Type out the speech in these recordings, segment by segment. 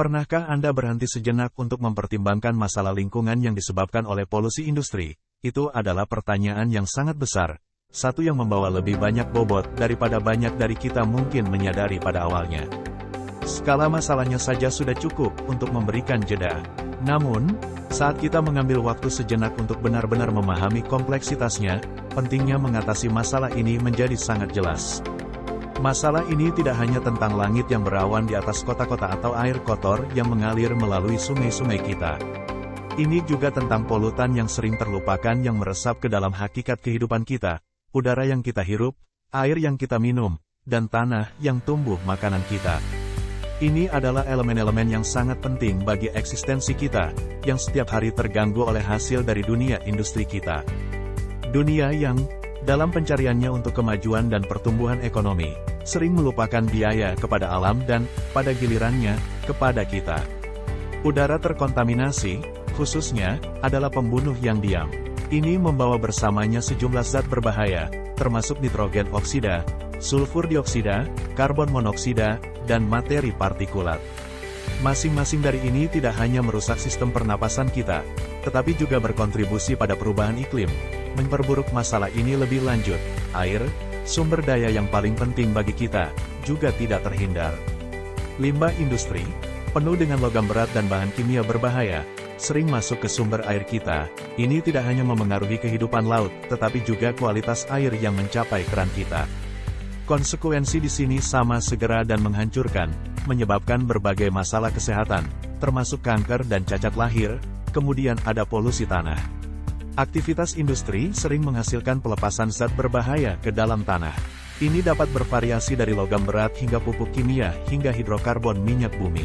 Pernahkah Anda berhenti sejenak untuk mempertimbangkan masalah lingkungan yang disebabkan oleh polusi industri? Itu adalah pertanyaan yang sangat besar. Satu yang membawa lebih banyak bobot daripada banyak dari kita mungkin menyadari pada awalnya. Skala masalahnya saja sudah cukup untuk memberikan jeda. Namun, saat kita mengambil waktu sejenak untuk benar-benar memahami kompleksitasnya, pentingnya mengatasi masalah ini menjadi sangat jelas. Masalah ini tidak hanya tentang langit yang berawan di atas kota-kota atau air kotor yang mengalir melalui sungai-sungai kita. Ini juga tentang polutan yang sering terlupakan yang meresap ke dalam hakikat kehidupan kita, udara yang kita hirup, air yang kita minum, dan tanah yang tumbuh makanan kita. Ini adalah elemen-elemen yang sangat penting bagi eksistensi kita, yang setiap hari terganggu oleh hasil dari dunia industri kita. Dunia yang, dalam pencariannya untuk kemajuan dan pertumbuhan ekonomi, sering melupakan biaya kepada alam dan, pada gilirannya, kepada kita. Udara terkontaminasi, khususnya, adalah pembunuh yang diam. Ini membawa bersamanya sejumlah zat berbahaya, termasuk nitrogen oksida, sulfur dioksida, karbon monoksida, dan materi partikulat. Masing-masing dari ini tidak hanya merusak sistem pernapasan kita, tetapi juga berkontribusi pada perubahan iklim. Memperburuk masalah ini lebih lanjut, air, sumber daya yang paling penting bagi kita, juga tidak terhindar. Limbah industri, penuh dengan logam berat dan bahan kimia berbahaya, sering masuk ke sumber air kita. Ini tidak hanya memengaruhi kehidupan laut, tetapi juga kualitas air yang mencapai keran kita. Konsekuensi di sini sama segera dan menghancurkan, menyebabkan berbagai masalah kesehatan, termasuk kanker dan cacat lahir. Kemudian ada polusi tanah. Aktivitas industri sering menghasilkan pelepasan zat berbahaya ke dalam tanah. Ini dapat bervariasi dari logam berat hingga pupuk kimia, hingga hidrokarbon minyak bumi.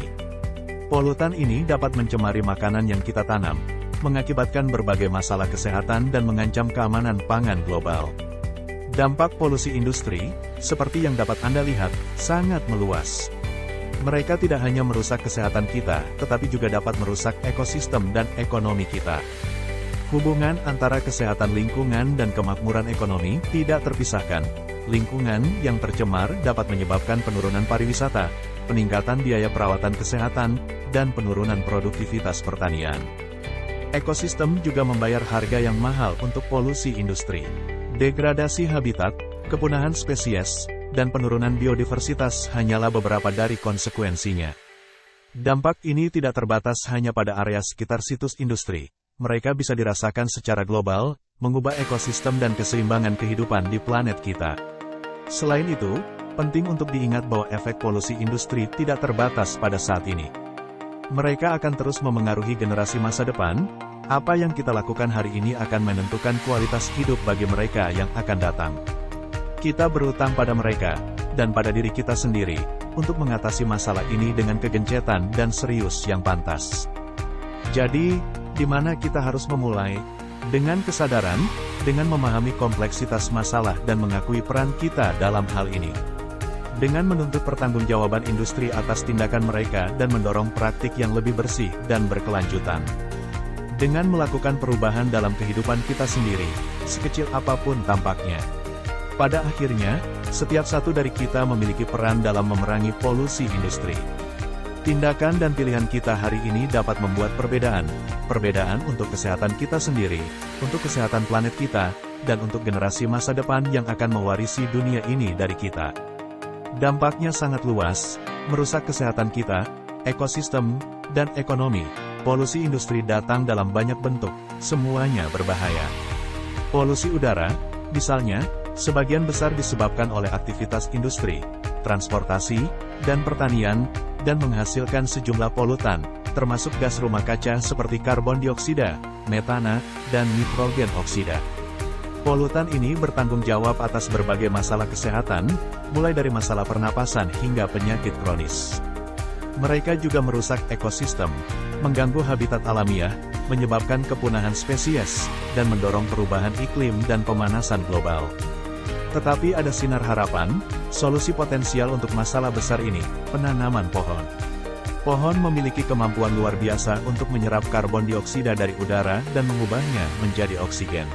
Polutan ini dapat mencemari makanan yang kita tanam, mengakibatkan berbagai masalah kesehatan dan mengancam keamanan pangan global. Dampak polusi industri, seperti yang dapat Anda lihat, sangat meluas. Mereka tidak hanya merusak kesehatan kita, tetapi juga dapat merusak ekosistem dan ekonomi kita. Hubungan antara kesehatan lingkungan dan kemakmuran ekonomi tidak terpisahkan. Lingkungan yang tercemar dapat menyebabkan penurunan pariwisata, peningkatan biaya perawatan kesehatan, dan penurunan produktivitas pertanian. Ekosistem juga membayar harga yang mahal untuk polusi industri. Degradasi habitat, kepunahan spesies, dan penurunan biodiversitas hanyalah beberapa dari konsekuensinya. Dampak ini tidak terbatas hanya pada area sekitar situs industri. Mereka bisa dirasakan secara global, mengubah ekosistem dan keseimbangan kehidupan di planet kita. Selain itu, penting untuk diingat bahwa efek polusi industri tidak terbatas pada saat ini. Mereka akan terus memengaruhi generasi masa depan. Apa yang kita lakukan hari ini akan menentukan kualitas hidup bagi mereka yang akan datang. Kita berutang pada mereka, dan pada diri kita sendiri, untuk mengatasi masalah ini dengan kegencetan dan serius yang pantas. Jadi, di mana kita harus memulai? Dengan kesadaran, dengan memahami kompleksitas masalah dan mengakui peran kita dalam hal ini. Dengan menuntut pertanggungjawaban industri atas tindakan mereka dan mendorong praktik yang lebih bersih dan berkelanjutan. Dengan melakukan perubahan dalam kehidupan kita sendiri, sekecil apapun tampaknya. Pada akhirnya, setiap satu dari kita memiliki peran dalam memerangi polusi industri. Tindakan dan pilihan kita hari ini dapat membuat perbedaan untuk kesehatan kita sendiri, untuk kesehatan planet kita, dan untuk generasi masa depan yang akan mewarisi dunia ini dari kita. Dampaknya sangat luas, merusak kesehatan kita, ekosistem, dan ekonomi. Polusi industri datang dalam banyak bentuk, semuanya berbahaya. Polusi udara, misalnya, sebagian besar disebabkan oleh aktivitas industri, transportasi, dan pertanian, dan menghasilkan sejumlah polutan, termasuk gas rumah kaca seperti karbon dioksida, metana, dan nitrogen oksida. Polutan ini bertanggung jawab atas berbagai masalah kesehatan, mulai dari masalah pernapasan hingga penyakit kronis. Mereka juga merusak ekosistem, mengganggu habitat alamiah, menyebabkan kepunahan spesies, dan mendorong perubahan iklim dan pemanasan global. Tetapi ada sinar harapan, solusi potensial untuk masalah besar ini, penanaman pohon. Pohon memiliki kemampuan luar biasa untuk menyerap karbon dioksida dari udara dan mengubahnya menjadi oksigen.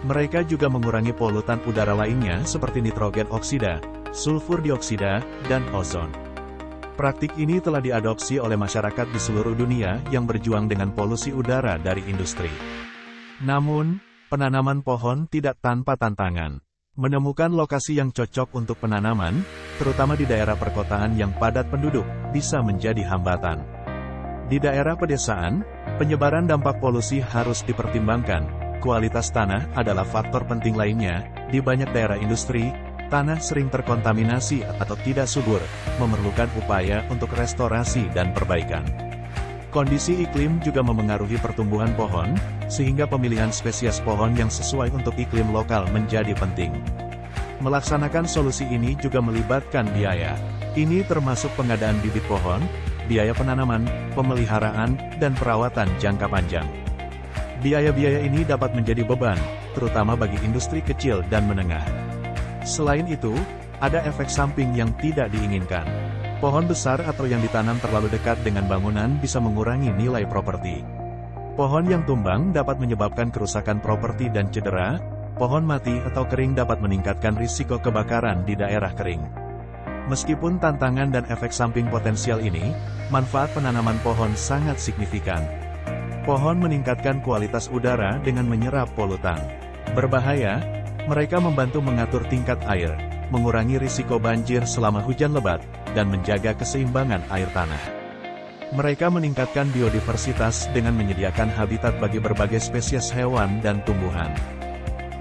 Mereka juga mengurangi polutan udara lainnya seperti nitrogen oksida, sulfur dioksida, dan ozon. Praktik ini telah diadopsi oleh masyarakat di seluruh dunia yang berjuang dengan polusi udara dari industri. Namun, penanaman pohon tidak tanpa tantangan. Menemukan lokasi yang cocok untuk penanaman, terutama di daerah perkotaan yang padat penduduk, bisa menjadi hambatan. Di daerah pedesaan, penyebaran dampak polusi harus dipertimbangkan. Kualitas tanah adalah faktor penting lainnya. Di banyak daerah industri, tanah sering terkontaminasi atau tidak subur, memerlukan upaya untuk restorasi dan perbaikan. Kondisi iklim juga memengaruhi pertumbuhan pohon, sehingga pemilihan spesies pohon yang sesuai untuk iklim lokal menjadi penting. Melaksanakan solusi ini juga melibatkan biaya. Ini termasuk pengadaan bibit pohon, biaya penanaman, pemeliharaan, dan perawatan jangka panjang. Biaya-biaya ini dapat menjadi beban, terutama bagi industri kecil dan menengah. Selain itu, ada efek samping yang tidak diinginkan. Pohon besar atau yang ditanam terlalu dekat dengan bangunan bisa mengurangi nilai properti. Pohon yang tumbang dapat menyebabkan kerusakan properti dan cedera. Pohon mati atau kering dapat meningkatkan risiko kebakaran di daerah kering. Meskipun tantangan dan efek samping potensial ini, manfaat penanaman pohon sangat signifikan. Pohon meningkatkan kualitas udara dengan menyerap polutan. Berbahaya, mereka membantu mengatur tingkat air, mengurangi risiko banjir selama hujan lebat, dan menjaga keseimbangan air tanah. Mereka meningkatkan biodiversitas dengan menyediakan habitat bagi berbagai spesies hewan dan tumbuhan.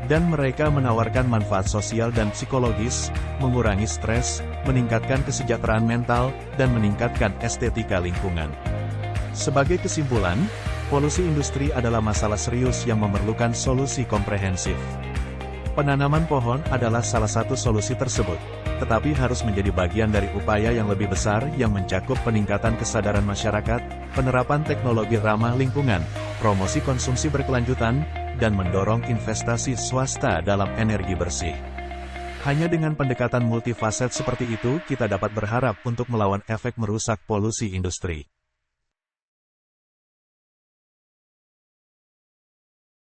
Dan mereka menawarkan manfaat sosial dan psikologis, mengurangi stres, meningkatkan kesejahteraan mental, dan meningkatkan estetika lingkungan. Sebagai kesimpulan, polusi industri adalah masalah serius yang memerlukan solusi komprehensif. Penanaman pohon adalah salah satu solusi tersebut, tetapi harus menjadi bagian dari upaya yang lebih besar yang mencakup peningkatan kesadaran masyarakat, penerapan teknologi ramah lingkungan, promosi konsumsi berkelanjutan, dan mendorong investasi swasta dalam energi bersih. Hanya dengan pendekatan multifaset seperti itu kita dapat berharap untuk melawan efek merusak polusi industri.